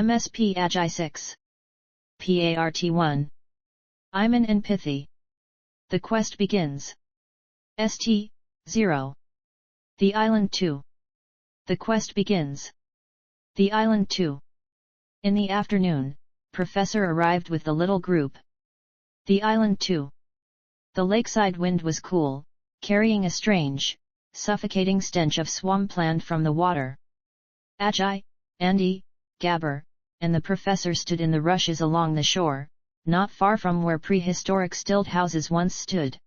MSP Agi6 Part1 Aymin and Pythie. The quest begins. St. 0. The Island 2. The quest begins. The Island 2. In the afternoon, Professor arrived with the little group. The Island 2. The lakeside wind was cool, carrying a strange, suffocating stench of swampland from the water. Agi, Andy, Gabber, and the professor stood in the rushes along the shore, not far from where prehistoric stilt houses once stood.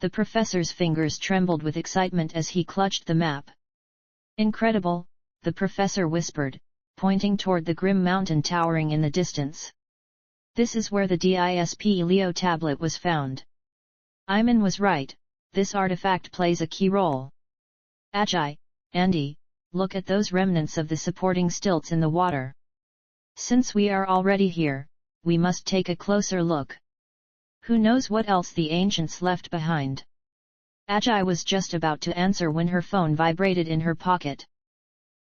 The professor's fingers trembled with excitement as he clutched the map. Incredible, the professor whispered, pointing toward the grim mountain towering in the distance. This is where the DISP Leo tablet was found. Aymin was right, this artifact plays a key role. Agi, Andy, look at those remnants of the supporting stilts in the water. Since we are already here, we must take a closer look. Who knows what else the ancients left behind? Agi was just about to answer when her phone vibrated in her pocket.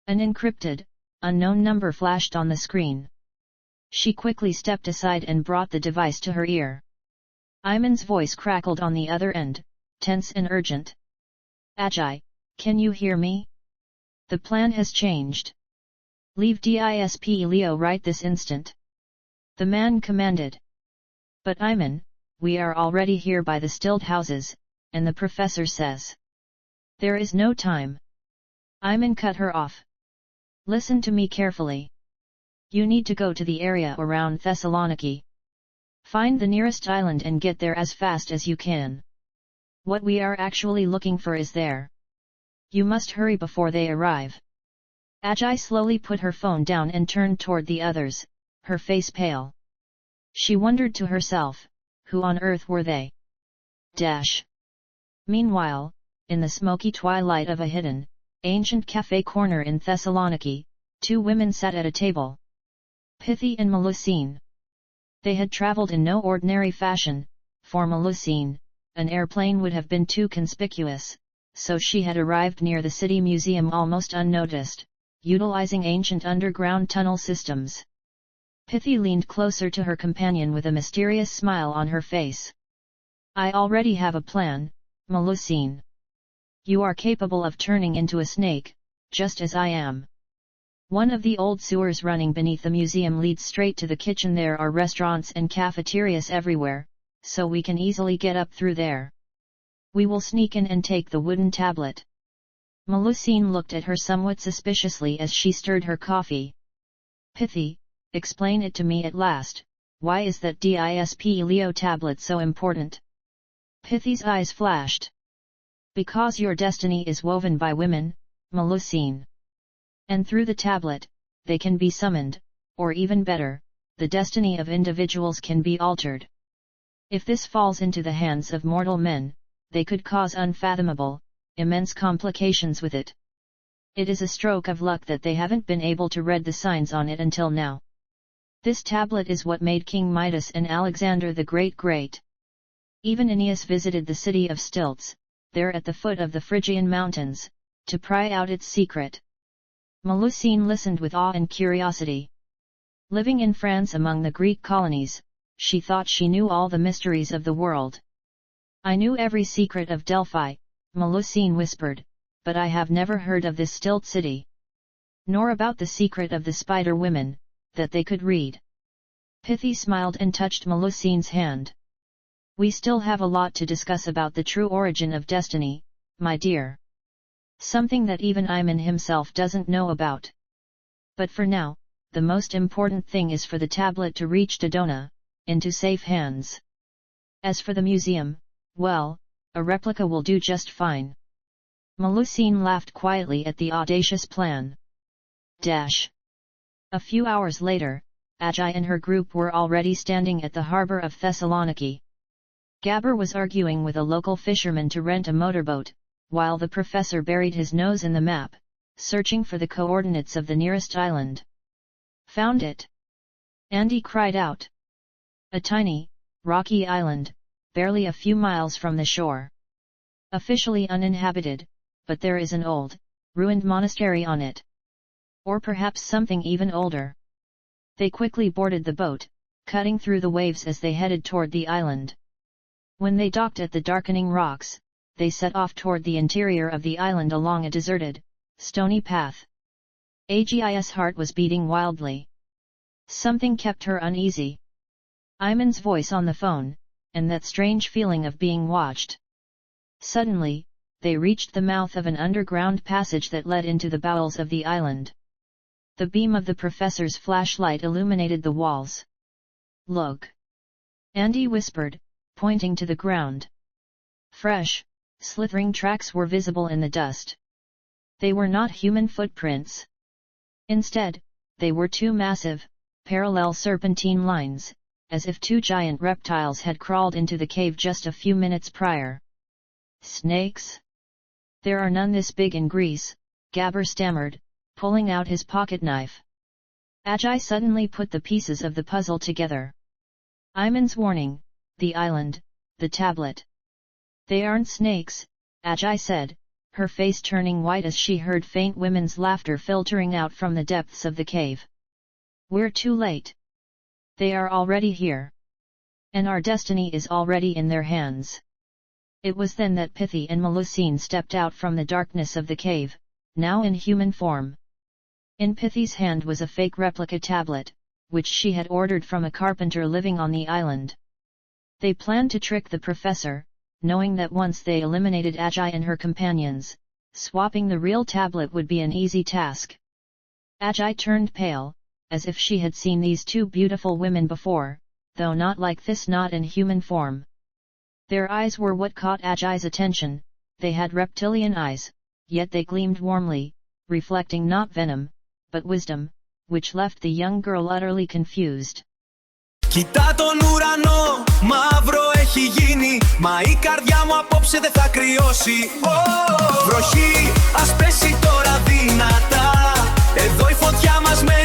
An encrypted, unknown number flashed on the screen. She quickly stepped aside and brought the device to her ear. Aymin's voice crackled on the other end, tense and urgent. Agi, can you hear me? The plan has changed. Leave DISP Leo right this instant. The man commanded. But Aymin, we are already here by the stilt houses, and the professor says. There is no time. Aymin cut her off. Listen to me carefully. You need to go to the area around Thessaloniki. Find the nearest island and get there as fast as you can. What we are actually looking for is there. You must hurry before they arrive. Agi slowly put her phone down and turned toward the others, her face pale. She wondered to herself, who on earth were they? Meanwhile, in the smoky twilight of a hidden, ancient cafe corner in Thessaloniki, two women sat at a table. Pythie and Melusine. They had traveled in no ordinary fashion. For Melusine, an airplane would have been too conspicuous, so she had arrived near the city museum almost unnoticed, utilizing ancient underground tunnel systems. Pythie leaned closer to her companion with a mysterious smile on her face. I already have a plan, Melusine. You are capable of turning into a snake, just as I am. One of the old sewers running beneath the museum leads straight to the kitchen. There are restaurants and cafeterias everywhere, so we can easily get up through there. We will sneak in and take the wooden tablet. Melusine looked at her somewhat suspiciously as she stirred her coffee. Pythie, explain it to me at last, why is that DISP Leo tablet so important? Pythie's eyes flashed. Because your destiny is woven by women, Melusine. And through the tablet, they can be summoned, or even better, the destiny of individuals can be altered. If this falls into the hands of mortal men, they could cause unfathomable, immense complications with it. It is a stroke of luck that they haven't been able to read the signs on it until now. This tablet is what made King Midas and Alexander the Great great. Even Aeneas visited the city of stilts, there at the foot of the Phrygian mountains, to pry out its secret. Melusine listened with awe and curiosity. Living in France among the Greek colonies, she thought she knew all the mysteries of the world. I knew every secret of Delphi, Melusine whispered, but I have never heard of this stilt city. Nor about the secret of the spider women, that they could read. Pythie smiled and touched Melusine's hand. We still have a lot to discuss about the true origin of destiny, my dear. Something that even Aymin himself doesn't know about. But for now, the most important thing is for the tablet to reach Dodona, into safe hands. As for the museum, well, a replica will do just fine. Melusine laughed quietly at the audacious plan. A few hours later, Agi and her group were already standing at the harbor of Thessaloniki. Gabber was arguing with a local fisherman to rent a motorboat, while the professor buried his nose in the map, searching for the coordinates of the nearest island. Found it! Andy cried out. A tiny, rocky island, barely a few miles from the shore. Officially uninhabited, but there is an old, ruined monastery on it. Or perhaps something even older. They quickly boarded the boat, cutting through the waves as they headed toward the island. When they docked at the darkening rocks, they set off toward the interior of the island along a deserted, stony path. Agi6's heart was beating wildly. Something kept her uneasy. Aymin's voice on the phone, and that strange feeling of being watched. Suddenly, they reached the mouth of an underground passage that led into the bowels of the island. The beam of the professor's flashlight illuminated the walls. "Look!" Andy whispered, pointing to the ground. Fresh, slithering tracks were visible in the dust. They were not human footprints. Instead, they were two massive, parallel serpentine lines, as if two giant reptiles had crawled into the cave just a few minutes prior. "Snakes? There are none this big in Greece," Gabber stammered, pulling out his pocket knife. Agi suddenly put the pieces of the puzzle together. Aymin's warning, the island, the tablet. "They aren't snakes," Agi said, her face turning white as she heard faint women's laughter filtering out from the depths of the cave. "We're too late. They are already here. And our destiny is already in their hands." It was then that Pythie and Melusine stepped out from the darkness of the cave, now in human form. In Pythie's hand was a fake replica tablet, which she had ordered from a carpenter living on the island. They planned to trick the professor, knowing that once they eliminated Agi and her companions, swapping the real tablet would be an easy task. Agi turned pale, as if she had seen these two beautiful women before, though not like this, not in human form. Their eyes were what caught Agi's attention. They had reptilian eyes, yet they gleamed warmly, reflecting not venom, but wisdom, which left the young girl utterly confused. Κοιτά τον ουρανό, μαύρο έχει γίνει, μα η καρδιά μου απόψε δεν θα κρυώσει. Βροχή, ας πέσει τώρα δυνατά, εδώ η φωτιά μας με